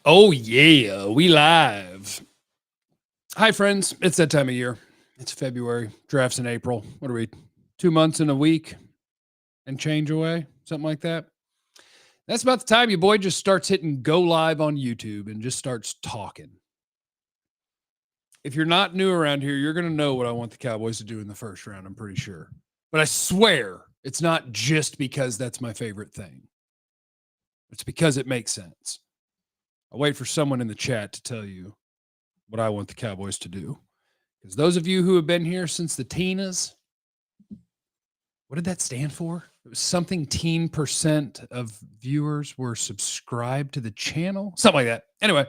Oh, yeah, we live. Hi, friends. It's that time of year. It's February. Drafts in April. What are we, 2 months in a week and change away? Something like that. That's about the time your boy just starts hitting go live on YouTube and just starts talking. If you're not new around here, you're going to know what I want the Cowboys to do in the first round, I'm pretty sure. But I swear it's not just because that's my favorite thing, it's because it makes sense. I'll wait for someone in the chat to tell you what I want the Cowboys to do. Because those of you who have been here since the teenas, what did that stand for? It was something teen percent of viewers were subscribed to the channel. Something like that. Anyway,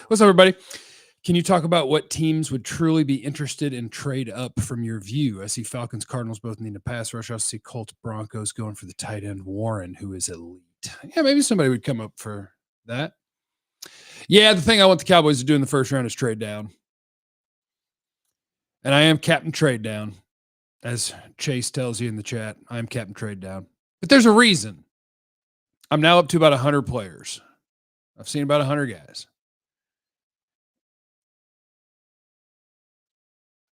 what's up, everybody? Can you talk about what teams would truly be interested in trade up from your view? I see Falcons, Cardinals both need a pass rush. I see Colts, Broncos going for the tight end Warren, who is elite. Yeah, maybe somebody would come up for that. Yeah, the thing I want the Cowboys to do in the first round is trade down. And I am Captain Trade Down, as Chase tells you in the chat. I am Captain Trade Down. But there's a reason. I'm now up to about 100 players. I've seen about 100 guys.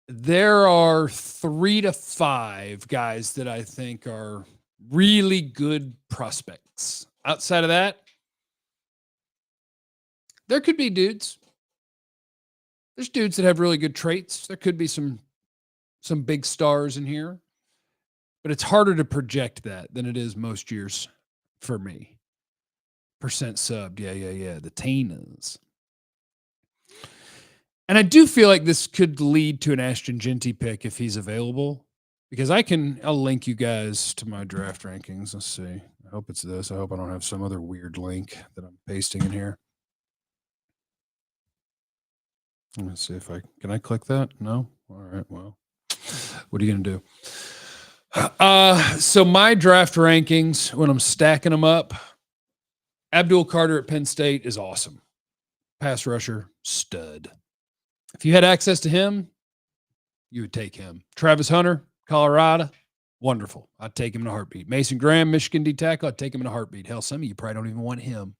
There are 3 to 5 guys that I think are really good prospects. Outside of that, there could be dudes. There's dudes that have really good traits. There could be some big stars in here, but it's harder to project that than it is most years for me. Percent subbed. Yeah. The Tanas. And I do feel like this could lead to an Ashton Jeanty pick if he's available, because I'll link you guys to my draft rankings. Let's see. I hope it's this. I hope I don't have some other weird link that I'm pasting in here. Let's see if can I click that? No? All right. Well, what are you going to do? So my draft rankings, when I'm stacking them up, Abdul Carter at Penn State is awesome. Pass rusher, stud. If you had access to him, you would take him. Travis Hunter, Colorado, wonderful. I'd take him in a heartbeat. Mason Graham, Michigan D tackle, I'd take him in a heartbeat. Hell, some of you probably don't even want him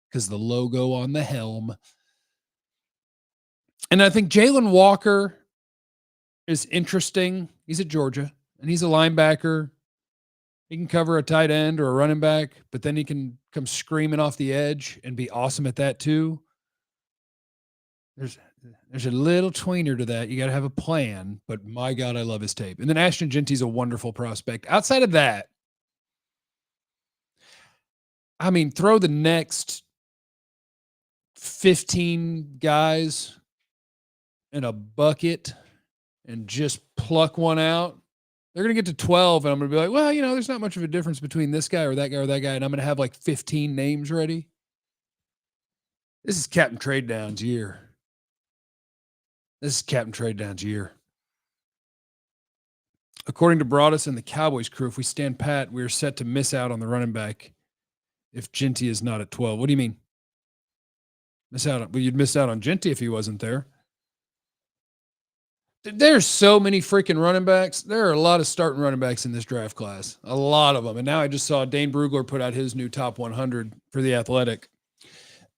because the logo on the helm. And I think Jalen Walker is interesting. He's at Georgia, and he's a linebacker. He can cover a tight end or a running back, but then he can come screaming off the edge and be awesome at that too. There's a little tweener to that. You got to have a plan, but my God, I love his tape. And then Ashton Jeanty's a wonderful prospect. Outside of that, I mean, throw the next 15 guys in a bucket and just pluck one out. They're going to get to 12, and I'm going to be like, well, there's not much of a difference between this guy or that guy or that guy, and I'm going to have like 15 names ready. This is Captain Trade Down's year. This is Captain Trade Down's year. According to Broadus and the Cowboys crew, if we stand pat, we're set to miss out on the running back if Jeanty is not at 12. What do you mean? You'd miss out on Jeanty if he wasn't there. There's so many freaking running backs. There are a lot of starting running backs in this draft class. A lot of them. And now I just saw Dane Brugler put out his new top 100 for The Athletic.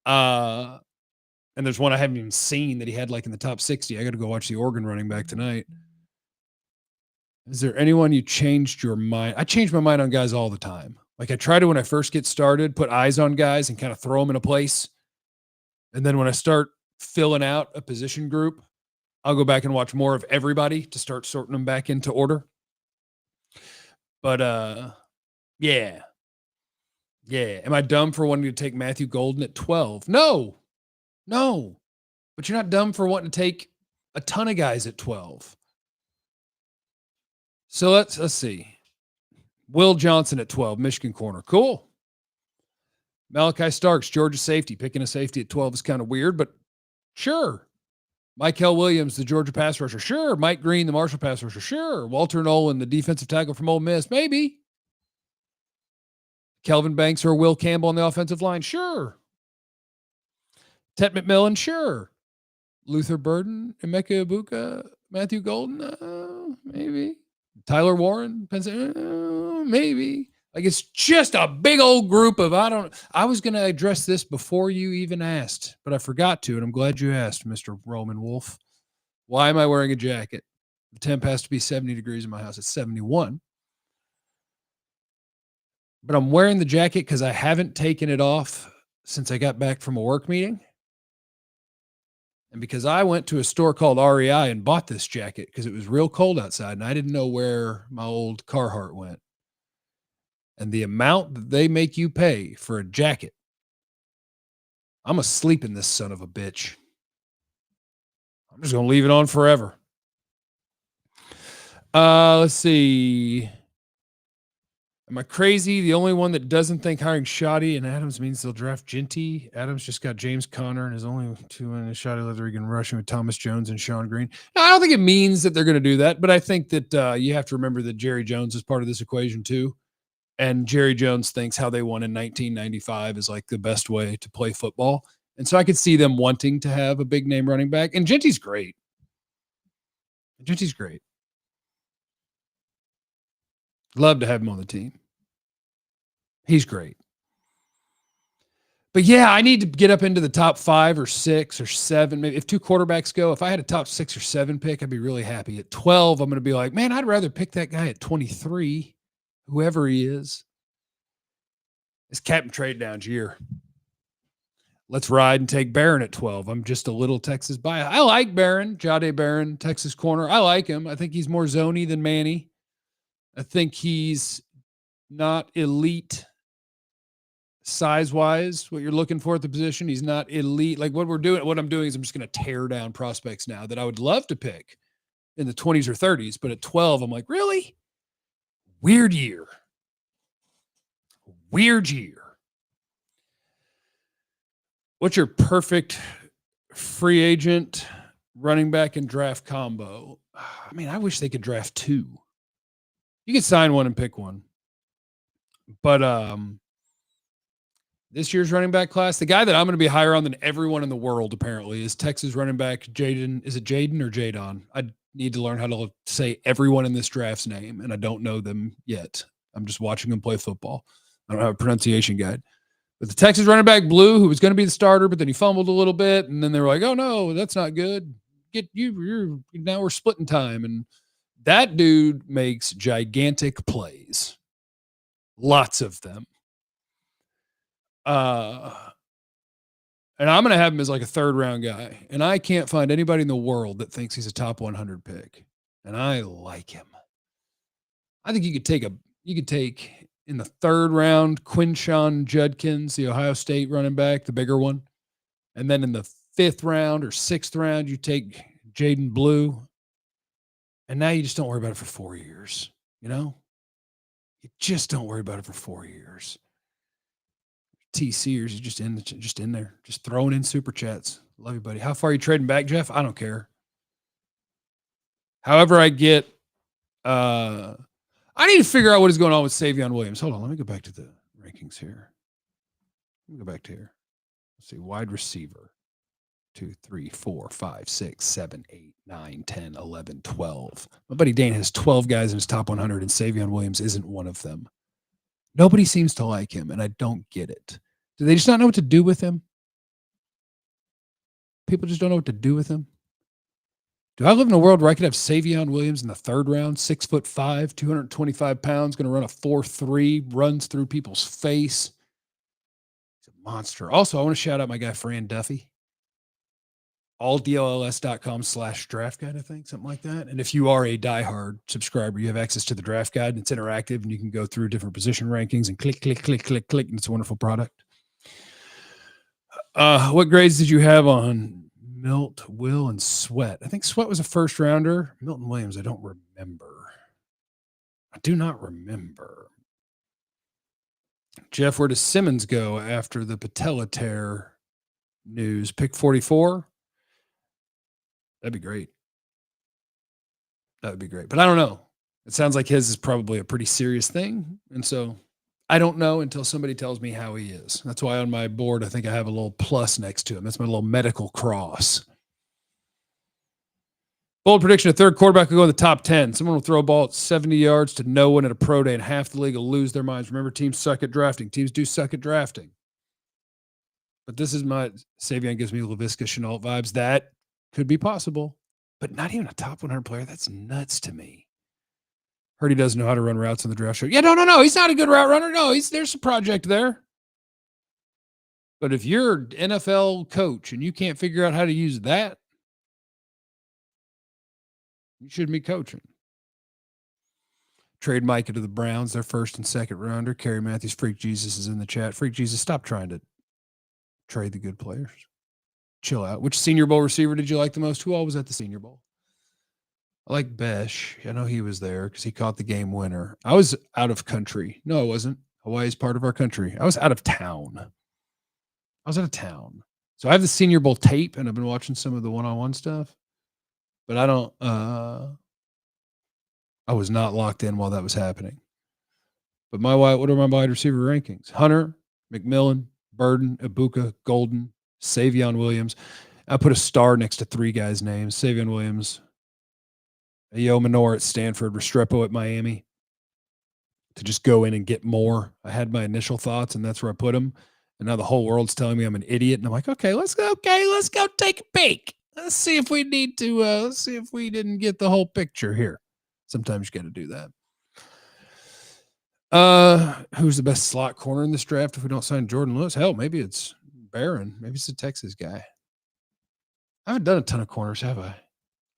And there's one I haven't even seen that he had like in the top 60. I got to go watch the Oregon running back tonight. Is there anyone you changed your mind? I change my mind on guys all the time. Like I try to, when I first get started, put eyes on guys and kind of throw them in a place. And then when I start filling out a position group, I'll go back and watch more of everybody to start sorting them back into order. But yeah. Am I dumb for wanting to take Matthew Golden at 12? No. But you're not dumb for wanting to take a ton of guys at 12. So let's see. Will Johnson at 12, Michigan corner. Cool. Malachi Starks, Georgia safety. Picking a safety at 12 is kind of weird, but sure. Michael Williams, the Georgia pass rusher. Sure. Mike Green, the Marshall pass rusher. Sure. Walter Nolan, the defensive tackle from Ole Miss. Maybe. Kelvin Banks or Will Campbell on the offensive line. Sure. Ted McMillan. Sure. Luther Burden, Emeka Ibuka, Matthew Golden. Maybe. Tyler Warren, maybe. Like it's just a big old group of, I was going to address this before you even asked, but I forgot to, and I'm glad you asked, Mr. Roman Wolf. Why am I wearing a jacket? The temp has to be 70 degrees in my house. It's 71. But I'm wearing the jacket because I haven't taken it off since I got back from a work meeting. And because I went to a store called REI and bought this jacket because it was real cold outside and I didn't know where my old Carhartt went. And the amount that they make you pay for a jacket, I'm asleep in this son of a bitch. I'm just going to leave it on forever. Let's see. Am I crazy? The only one that doesn't think hiring Shoddy and Adams means they'll draft Jeanty. Adams just got James Conner and is only two in a Shoddy Leatherigan rushing with Thomas Jones and Sean Green. No, I don't think it means that they're going to do that, but I think that you have to remember that Jerry Jones is part of this equation too. And Jerry Jones thinks how they won in 1995 is like the best way to play football. And so I could see them wanting to have a big name running back. And Jeanty's great. Jeanty's great. Love to have him on the team. He's great. But yeah, I need to get up into the top 5 or 6 or 7. Maybe if 2 quarterbacks go, if I had a top 6 or 7 pick, I'd be really happy. At 12, I'm going to be like, man, I'd rather pick that guy at 23, whoever he is. It's captain trade down's year. Let's ride and take Barron at 12. I'm just a little Texas bias. I like Barron, Jade Barron, Texas corner. I like him. I think he's more zony than Manny. I think he's not elite size-wise, what you're looking for at the position. He's not elite. Like what I'm doing is I'm just going to tear down prospects now that I would love to pick in the 20s or 30s. But at 12, I'm like, really? Weird year. What's your perfect free agent running back and draft combo? I mean, I wish they could draft 2. You could sign one and pick one. But this year's running back class, the guy that I'm going to be higher on than everyone in the world apparently is Texas running back Jaden. Is it Jaden or Jadon? I need to learn how to say everyone in this draft's name, and I don't know them yet. I'm just watching them play football. I don't have a pronunciation guide. But the Texas running back Blue, who was going to be the starter, but then he fumbled a little bit, and then they were like, "Oh no, that's not good. You're now we're splitting time." And that dude makes gigantic plays, lots of them. And I'm going to have him as like a 3rd round guy, and I can't find anybody in the world that thinks he's a top 100 pick, and I like him. I think you could take in the 3rd round, Quinshon Judkins, the Ohio State running back, the bigger one. And then in the 5th round or 6th round, you take Jaden Blue. And now you just don't worry about it for 4 years. You know, you just don't worry about it for 4 years. TCers, you're just in there, just throwing in super chats. Love you, buddy. How far are you trading back, Jeff? I don't care. However I get, I need to figure out what is going on with Savion Williams. Hold on. Let me go back to the rankings here. Let me go back to here. Let's see. Wide receiver. 2, 3, 4, 5, 6, 7, 8, 9, 10, 11, 12. My buddy Dane has 12 guys in his top 100, and Savion Williams isn't one of them. Nobody seems to like him, and I don't get it. Do they just not know what to do with him? People just don't know what to do with him. Do I live in a world where I could have Savion Williams in the 3rd round, 6'5", 225 pounds, going to run a 4.3, runs through people's face? He's a monster. Also, I want to shout out my guy, Fran Duffy. alldolls.com/draft guide, I think, something like that. And if you are a diehard subscriber, you have access to the draft guide, and it's interactive, and you can go through different position rankings and click, and it's a wonderful product. What grades did you have on Milt, Will, and Sweat? I think Sweat was a 1st rounder. Milton Williams, I don't remember. I do not remember. Jeff, where does Simmons go after the patella tear news? Pick 44? That'd be great. That would be great. But I don't know. It sounds like his is probably a pretty serious thing. And so I don't know until somebody tells me how he is. That's why on my board, I think I have a little plus next to him. That's my little medical cross. Bold prediction, a third quarterback will go in the top 10. Someone will throw a ball at 70 yards to no one at a pro day, and half the league will lose their minds. Remember, teams suck at drafting. Teams do suck at drafting. But this is my Savion gives me Laviska Shenault vibes. That could be possible, but not even a top 100 player. That's nuts to me. Heard he doesn't know how to run routes in the draft show. Yeah, no. He's not a good route runner. No, there's a project there. But if you're an NFL coach and you can't figure out how to use that, you shouldn't be coaching. Trade Micah to the Browns, their first and second rounder. Kerry Matthews, Freak Jesus is in the chat. Freak Jesus, stop trying to trade the good players. Chill out. Which Senior Bowl receiver did you like the most? Who all was at the Senior Bowl? I like Besh. I know he was there because he caught the game winner. I was out of country. No, I wasn't. Hawaii is part of our country. I was out of town. So I have the Senior Bowl tape, and I've been watching some of the one-on-one stuff. But I was not locked in while that was happening. But what are my wide receiver rankings? Hunter, McMillan, Burden, Ibuka, Golden, Savion Williams. I put a star next to three guys' names. Savion Williams, Ayo Minor at Stanford, Restrepo at Miami. To just go in and get more. I had my initial thoughts, and that's where I put them. And now the whole world's telling me I'm an idiot. And I'm like, let's go take a peek. Let's see if we need to, let's see if we didn't get the whole picture here. Sometimes you got to do that. Who's the best slot corner in this draft if we don't sign Jordan Lewis? Hell, maybe it's Barron. Maybe it's a Texas guy. I haven't done a ton of corners, have I?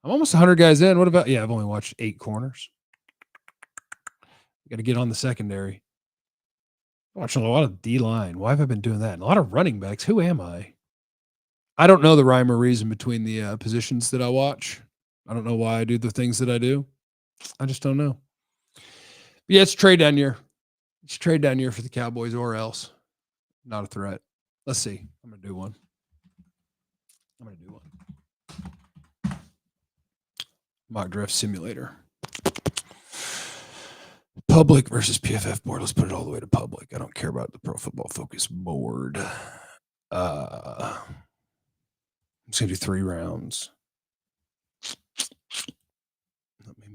I'm almost 100 guys in. What about, I've only watched 8 corners. Got to get on the secondary. I'm watching a lot of D-line. Why have I been doing that? And a lot of running backs. Who am I? I don't know the rhyme or reason between the positions that I watch. I don't know why I do the things that I do. I just don't know. But yeah, it's trade down year. It's trade down year for the Cowboys or else. Not a threat. Let's see. I'm going to do one. Mock draft simulator. Public versus PFF board. Let's put it all the way to public. I don't care about the Pro Football Focus board. I'm just going to do 3 rounds.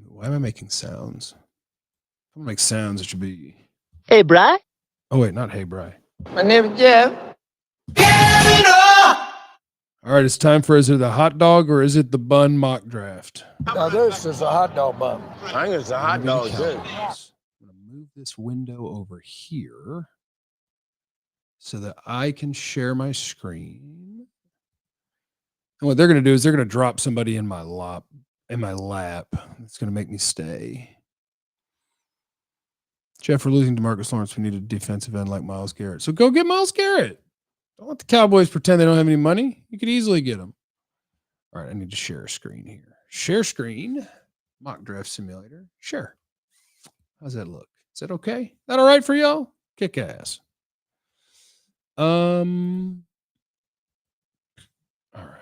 Why am I making sounds? If I make sounds, it should be... Hey, Bri. Oh, wait, not Hey, Bri. My name is Jeff. All right, it's time for, is it the hot dog or is it the bun mock draft? Now, this is a hot dog bun. I think it's a hot dog, too. I'm going to move this window over here so that I can share my screen. And what they're going to do is they're going to drop somebody in my lap. It's going to make me stay. Jeff, we're losing DeMarcus Lawrence. We need a defensive end like Myles Garrett. So go get Myles Garrett. Don't let the Cowboys pretend they don't have any money. You could easily get them. All right, I need to share a screen here. Share screen. Mock draft simulator. Share. How's that look? Is that okay? That all right for y'all? Kick ass. All right.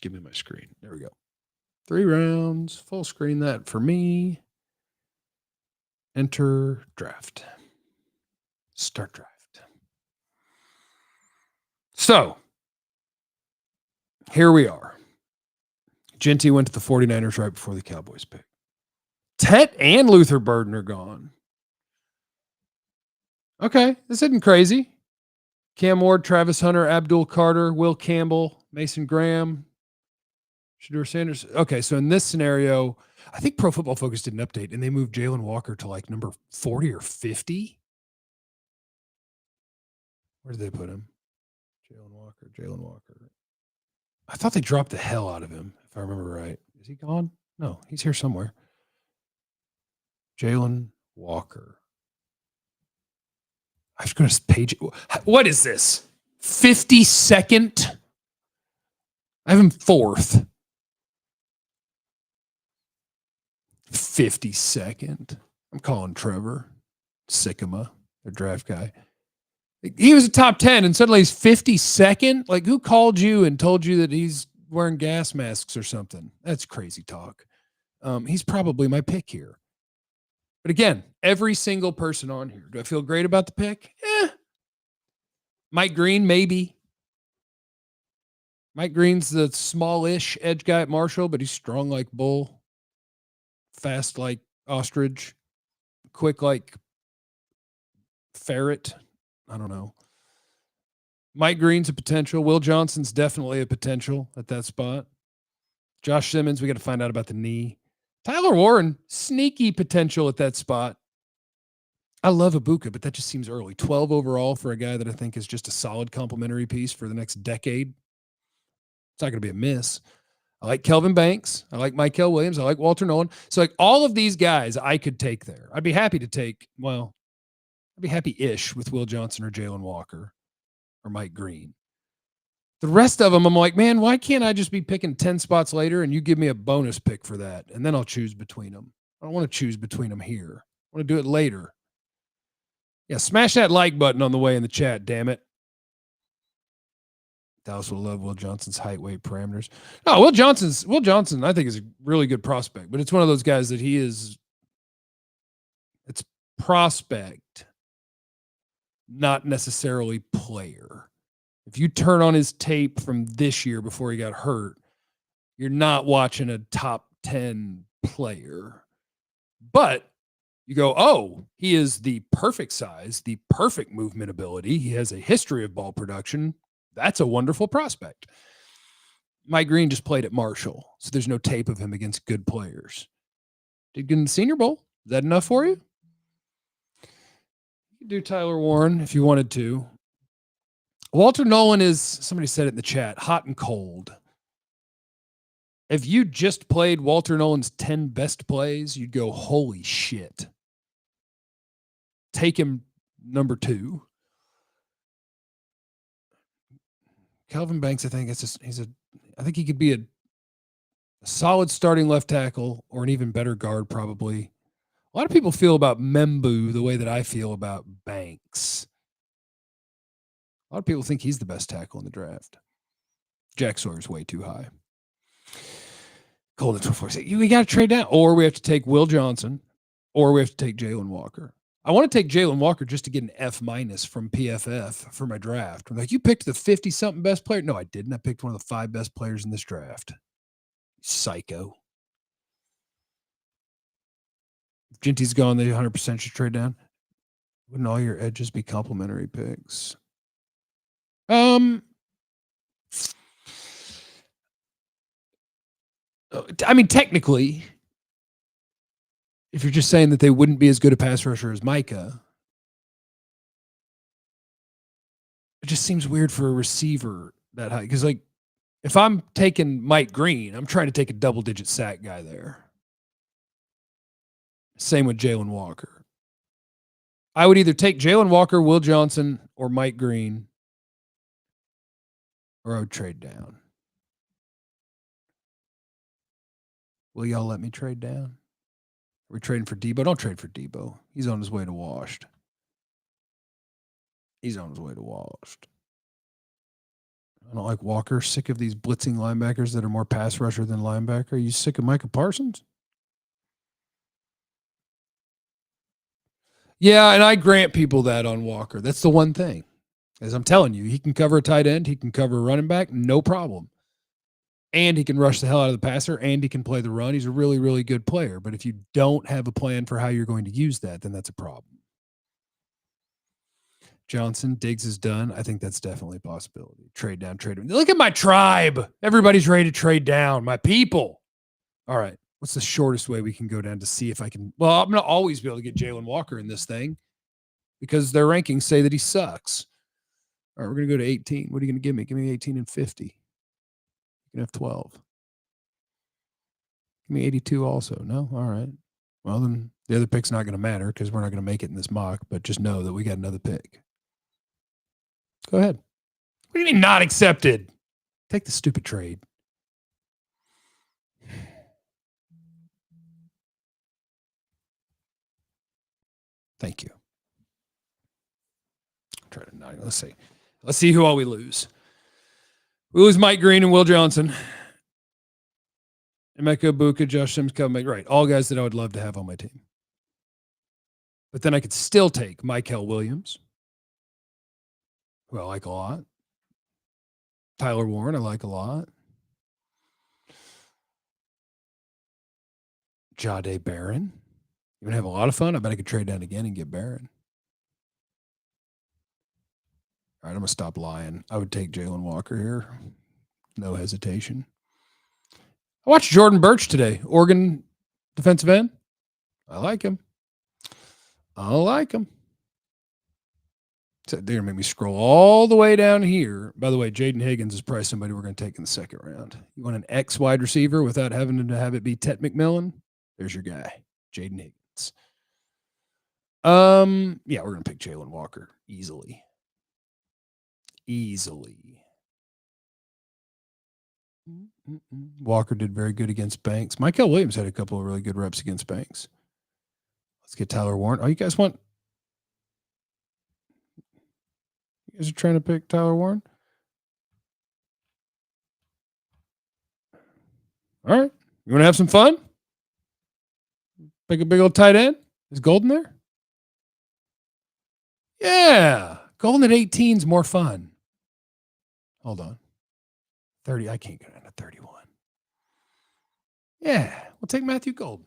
Give me my screen. There we go. 3 rounds. Full screen that for me. Enter draft. Start draft. So, here we are. Jeanty went to the 49ers right before the Cowboys pick. Tet and Luther Burden are gone. Okay, this isn't crazy. Cam Ward, Travis Hunter, Abdul Carter, Will Campbell, Mason Graham, Shedeur Sanders. Okay, so in this scenario, I think Pro Football Focus did an update, and they moved Jalen Walker to like number 40 or 50. Where did they put him? Jalen Walker. I thought they dropped the hell out of him, if I remember right. Is he gone? No, he's here somewhere. Jalen Walker. I was going to page. What is this? 52nd? I have him 4th. 52nd. I'm calling Trevor Sycamore, their draft guy. He was a top 10 and suddenly he's 52nd. Like, who called you and told you that he's wearing gas masks or something? That's crazy talk. He's probably my pick here. But again, every single person on here. Do I feel great about the pick? Mike Green, maybe. Mike Green's the smallish edge guy at Marshall, but he's strong like bull, fast like ostrich, quick like ferret. I don't know. Mike Green's a potential. Will Johnson's definitely a potential at that spot. Josh Simmons, we got to find out about the knee. Tyler Warren, sneaky potential at that spot. I love Ibuka, but that just seems early. 12 overall for a guy that I think is just a solid complementary piece for the next decade. It's not going to be a miss. I like Kelvin Banks. I like Michael Williams. I like Walter Nolan. So like all of these guys I could take there. I'd be happy to take, well, I'd be happy-ish with Will Johnson or Jalen Walker or Mike Green. The rest of them, I'm like, man, why can't I just be picking 10 spots later and you give me a bonus pick for that? And then I'll choose between them. I don't want to choose between them here. I want to do it later. Yeah, smash that like button on the way in the chat, damn it. Dallas will love Will Johnson's height, weight parameters. No, Will Johnson, I think, is a really good prospect, but it's one of those guys that it's prospect, not necessarily player. If you turn on his tape from this year before he got hurt, you're not watching a top 10 player. But you go, oh, he is the perfect size, the perfect movement ability. He has a history of ball production. That's a wonderful prospect. Mike Green just played at Marshall, so there's no tape of him against good players. Did good in the Senior Bowl. Is that enough for you? You could do Tyler Warren if you wanted to. Walter Nolan is, somebody said it in the chat, hot and cold. If you just played Walter Nolan's 10 best plays, you'd go, holy shit. Take him number 2. Kelvin Banks, I think I think he could be a solid starting left tackle or an even better guard, probably. A lot of people feel about Membu the way that I feel about Banks. A lot of people think he's the best tackle in the draft. Jack Sawyer's way too high. Golden 24. We got to trade down, or we have to take Will Johnson, or we have to take Jalen Walker. I want to take Jalen Walker just to get an F- from PFF for my draft. I'm like, you picked the 50-something best player? No, I didn't. I picked one of the 5 best players in this draft. Psycho. If Jeanty's gone, they 100% should trade down. Wouldn't all your edges be complimentary picks? I mean, technically, if you're just saying that they wouldn't be as good a pass rusher as Micah, it just seems weird for a receiver that high. Because, like, if I'm taking Mike Green, I'm trying to take a double-digit sack guy there. Same with Jalen Walker. I would either take Jalen Walker, Will Johnson, or Mike Green, or I would trade down. Will y'all let me trade down? Are we trading for Debo? Don't trade for Debo. He's on his way to washed. I don't like Walker. Sick of these blitzing linebackers that are more pass rusher than linebacker. Are you sick of Micah Parsons? Yeah, and I grant people that on Walker. That's the one thing. As I'm telling you, he can cover a tight end. He can cover a running back. No problem. And he can rush the hell out of the passer, and he can play the run. He's a really, really good player. But if you don't have a plan for how you're going to use that, then that's a problem. Johnson, Diggs is done. I think that's definitely a possibility. Trade down. Look at my tribe. Everybody's ready to trade down. My people. All right. What's the shortest way we can go down to see if I can? Well, I'm going to always be able to get Jalen Walker in this thing because their rankings say that he sucks. All right, we're going to go to 18. What are you going to give me? Give me 18 and 50. You can have 12. Give me 82 also. No? All right. Well, then the other pick's not going to matter because we're not going to make it in this mock, but just know that we got another pick. Go ahead. What do you mean not accepted? Take the stupid trade. Thank you. Try to not. Let's see. Let's see who all we lose. We lose Mike Green and Will Johnson. Emeka Ibuka, Josh Sims, Kevin Mc. Right. All guys that I would love to have on my team. But then I could still take Michael Williams, who I like a lot. Tyler Warren, I like a lot. Jahdae Barron. You're going to have a lot of fun. I bet I could trade down again and get Barron. All right, I'm going to stop lying. I would take Jalen Walker here. No hesitation. I watched Jordan Birch today, Oregon defensive end. I like him. So they're going to make me scroll all the way down here. By the way, Jaden Higgins is probably somebody we're going to take in the second round. You want an X wide receiver without having to have it be Tet McMillan? There's your guy, Jaden Higgins. Yeah, we're going to pick Jalen Walker easily. Walker did very good against Banks. Michael Williams had a couple of really good reps against Banks. Let's get Tyler Warren. Oh, you guys are trying to pick Tyler Warren? All right. You want to have some fun? Pick a big old tight end? Is Golden there? Yeah. Golden at 18 is more fun. Hold on. 30. I can't get into 31. Yeah. We'll take Matthew Golden.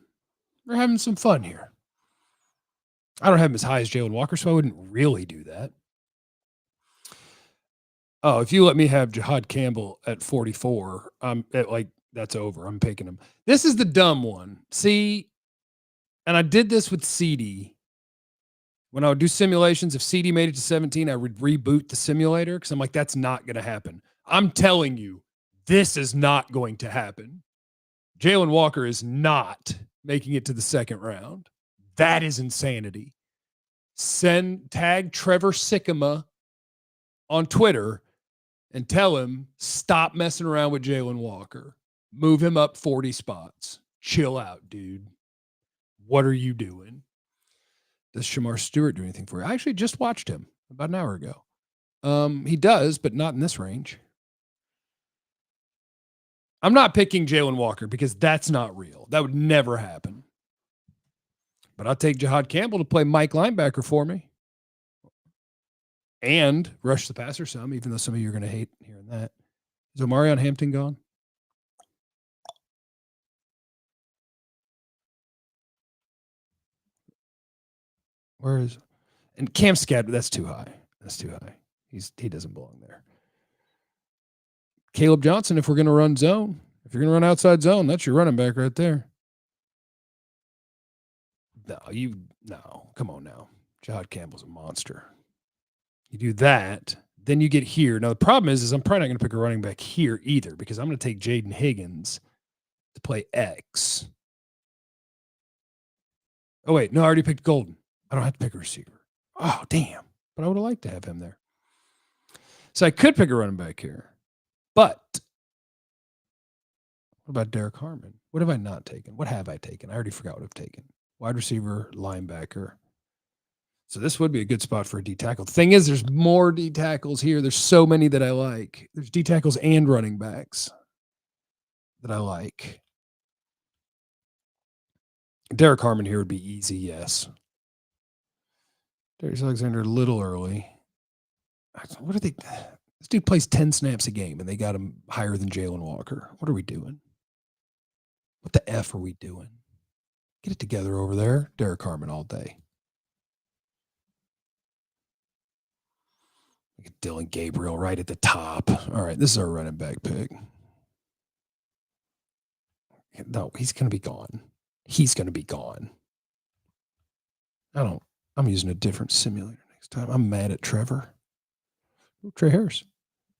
We're having some fun here. I don't have him as high as Jalen Walker, so I wouldn't really do that. Oh, if you let me have Jahad Campbell at 44, I'm at that's over. I'm picking him. This is the dumb one. See, and I did this with CeeDee. When I would do simulations, if CeeDee made it to 17, I would reboot the simulator because I'm like, that's not going to happen. I'm telling you, this is not going to happen. Jalen Walker is not making it to the second round. That is insanity. Tag Trevor Sikkema on Twitter and tell him, stop messing around with Jalen Walker. Move him up 40 spots. Chill out, dude. What are you doing? Does Shamar Stewart do anything for you? I actually just watched him about an hour ago. He does, but not in this range. I'm not picking Jalen Walker because that's not real. That would never happen. But I'll take Jahad Campbell to play Mike linebacker for me. And rush the passer some, even though some of you are going to hate hearing that. Is Omarion Hampton gone? Where is and Cam Scad? That's too high. He doesn't belong there. Caleb Johnson, if we're going to run zone, if you're going to run outside zone, that's your running back right there. No, come on now. Jahad Campbell's a monster. You do that, then you get here. Now, the problem is I'm probably not going to pick a running back here either because I'm going to take Jaden Higgins to play X. Oh, wait. No, I already picked Golden. I don't have to pick a receiver. Oh, damn. But I would have liked to have him there. So I could pick a running back here. But what about Derek Harmon? What have I not taken? What have I taken? I already forgot what I've taken. Wide receiver, linebacker. So this would be a good spot for a D tackle. The thing is, there's more D tackles here. There's so many that I like. There's D tackles and running backs that I like. Derek Harmon here would be easy, yes. Darius Alexander a little early. What are they? This dude plays 10 snaps a game, and they got him higher than Jalen Walker. What are we doing? What the F are we doing? Get it together over there. Derek Harmon all day. Look at Dylan Gabriel right at the top. All right, this is our running back pick. No, he's going to be gone. I'm using a different simulator next time. I'm mad at Trevor. Ooh, Trey Harris.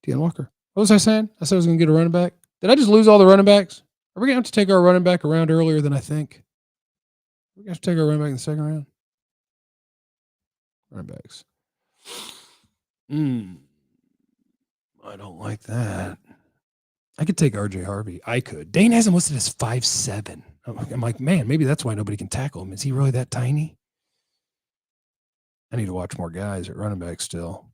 Deanne Walker. What was I saying? I said I was going to get a running back. Did I just lose all the running backs? Are we going to have to take our running back around earlier than I think? We're going to have to take our running back in the second round. Running backs. I don't like that. I could take RJ Harvey. I could. Dane has him listed as 5'7". I'm like, man, maybe that's why nobody can tackle him. Is he really that tiny? I need to watch more guys at running back still.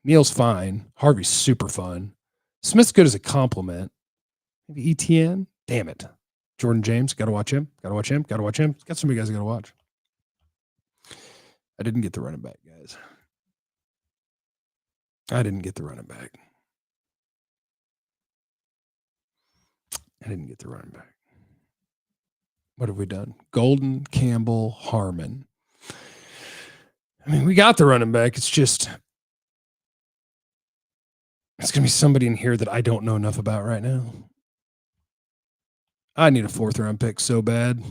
Neal's fine. Harvey's super fun. Smith's good as a compliment. Maybe ETN. Damn it. Jordan James. Got to watch him. Got so many guys I got to watch. I didn't get the running back, guys. I didn't get the running back. What have we done? Golden, Campbell, Harmon. I mean, we got the running back. It's just, it's going to be somebody in here that I don't know enough about right now. I need a 4th round pick so bad.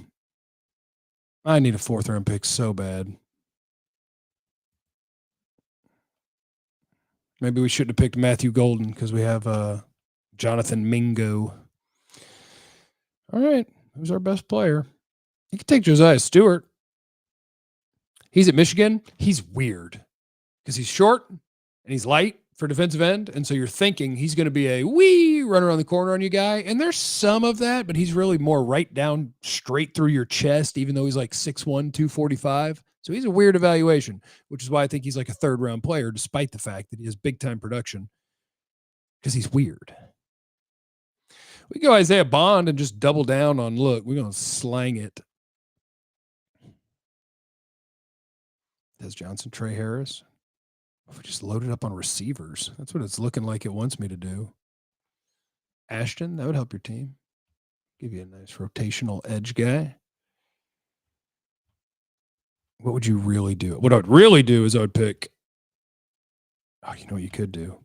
Maybe we shouldn't have picked Matthew Golden because we have Jonathan Mingo. All right. Who's our best player? You can take Josiah Stewart. He's at Michigan. He's weird because he's short and he's light for defensive end. And so you're thinking he's going to be a run around the corner on you guy. And there's some of that, but he's really more right down straight through your chest, even though he's like 6'1", 245. So he's a weird evaluation, which is why I think he's like a 3rd round player, despite the fact that he has big time production because he's weird. We go Isaiah Bond and just double down on, look, we're going to slang it. Des Johnson, Trey Harris. If we just load it up on receivers, that's what it's looking like it wants me to do. Ashton, that would help your team. Give you a nice rotational edge guy. What would you really do? What I would really do is I would pick. Oh, you know what you could do?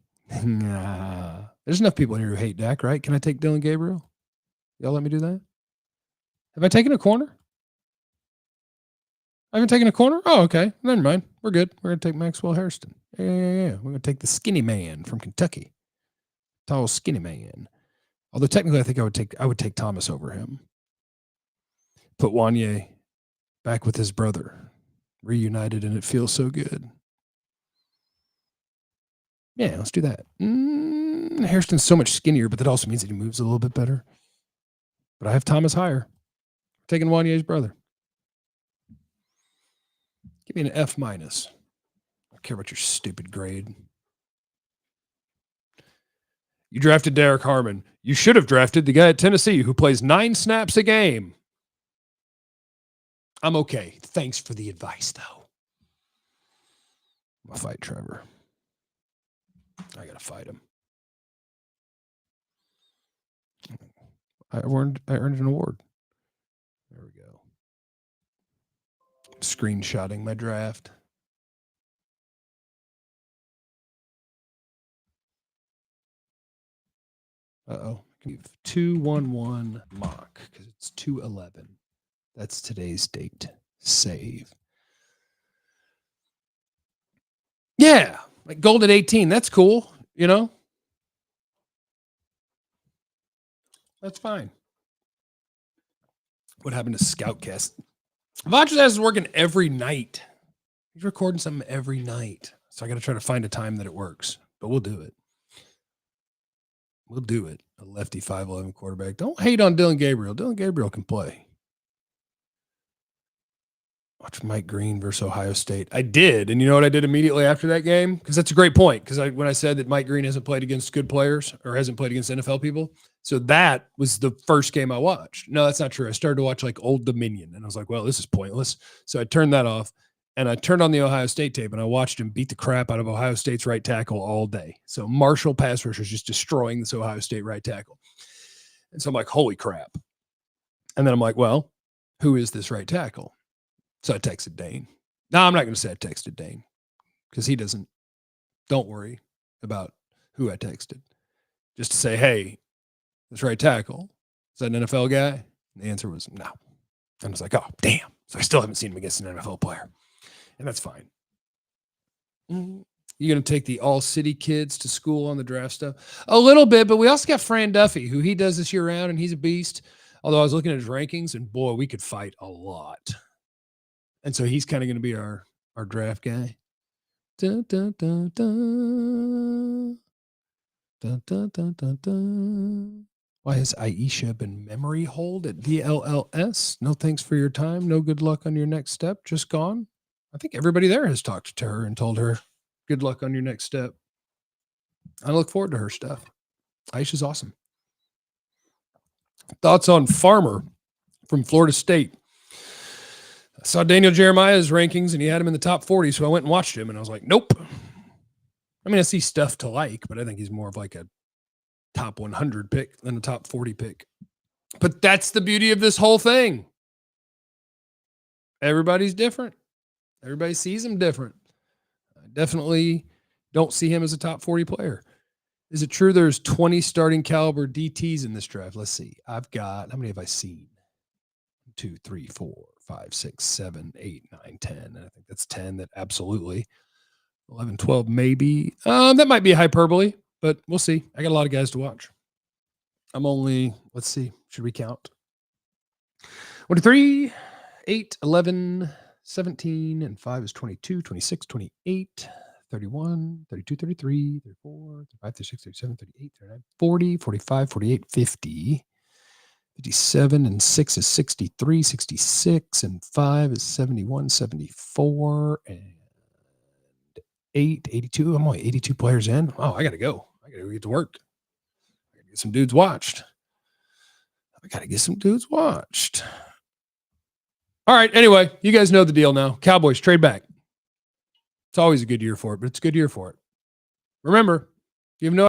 Nah. There's enough people in here who hate Dak, right? Can I take Dylan Gabriel? Y'all let me do that? Have I taken a corner? I haven't taken a corner? Oh, okay. Never mind. We're good. We're going to take Maxwell Hairston. Yeah. We're going to take the skinny man from Kentucky. Tall, skinny man. Although technically I think I would take Thomas over him. Put Wanye back with his brother. Reunited, and it feels so good. Yeah, let's do that. Hairston's so much skinnier, but that also means that he moves a little bit better. But I have Thomas higher. Taking Wanye's brother. Give me an F-. I don't care about your stupid grade. You drafted Derek Harmon. You should have drafted the guy at Tennessee who plays 9 snaps a game. I'm okay. Thanks for the advice, though. I'll fight Trevor. I got to fight him. I earned an award. There we go. Screenshotting my draft. Uh-oh. 211 mock because it's 211. That's today's date. Save. Yeah. Like gold at 18. That's cool. You know? That's fine. What happened to Scoutcast? Vontae's ass is working every night. He's recording something every night. So I got to try to find a time that it works. But we'll do it. We'll do it. A lefty 5'11" quarterback. Don't hate on Dylan Gabriel. Dylan Gabriel can play. Watch Mike Green versus Ohio State. I did. And you know what I did immediately after that game? Because that's a great point. Because when I said that Mike Green hasn't played against good players or hasn't played against NFL people. So that was the first game I watched. No, that's not true. I started to watch like Old Dominion. And I was like, well, this is pointless. So I turned that off. And I turned on the Ohio State tape and I watched him beat the crap out of Ohio State's right tackle all day. So Marshall pass rushers just destroying this Ohio State right tackle. And so I'm like, holy crap. And then I'm like, well, who is this right tackle? So I texted Dane. No, I'm not going to say I texted Dane because he doesn't. Don't worry about who I texted. Just to say, hey, this right tackle, is that an NFL guy? And the answer was no. And I was like, oh, damn. So I still haven't seen him against an NFL player. And that's fine. You going to take the all-city kids to school on the draft stuff? A little bit, but we also got Fran Duffy, who he does this year round, and he's a beast. Although I was looking at his rankings, and boy, we could fight a lot. And so he's kind of going to be our draft guy. Dun, dun, dun, dun. Dun, dun, dun, dun, dun. Why has Aisha been memory hold at DLLS? No thanks for your time. No good luck on your next step. Just gone. I think everybody there has talked to her and told her, good luck on your next step. I look forward to her stuff. Aisha's awesome. Thoughts on Farmer from Florida State? I saw Daniel Jeremiah's rankings and he had him in the top 40, so I went and watched him and I was like, nope. I mean, I see stuff to like, but I think he's more of like a top 100 pick than a top 40 pick. But that's the beauty of this whole thing. Everybody's different. Everybody sees him different. I definitely don't see him as a top 40 player. Is it true there's 20 starting caliber DTs in this draft? Let's see. I've got, how many have I seen? 2, 3, 4, 5, 6, 7, 8, 9, 10. And I think that's 10 that absolutely. 11, 12, maybe. That might be a hyperbole, but we'll see. I got a lot of guys to watch. I'm only, let's see, should we count? 23, 8, 11, 17, and 5 is 22, 26, 28, 31, 32, 33, 34, 35, 36, 37, 38, 39, 40, 45, 48, 50, 57, and 6 is 63, 66, and 5 is 71, 74, and 8, 82. I'm only 82 players in. Oh, I got to go. I got to get to work. I got to get some dudes watched. All right. Anyway, you guys know the deal now. Cowboys, trade back. It's always a good year for it, but it's a good year for it. Remember, if you have no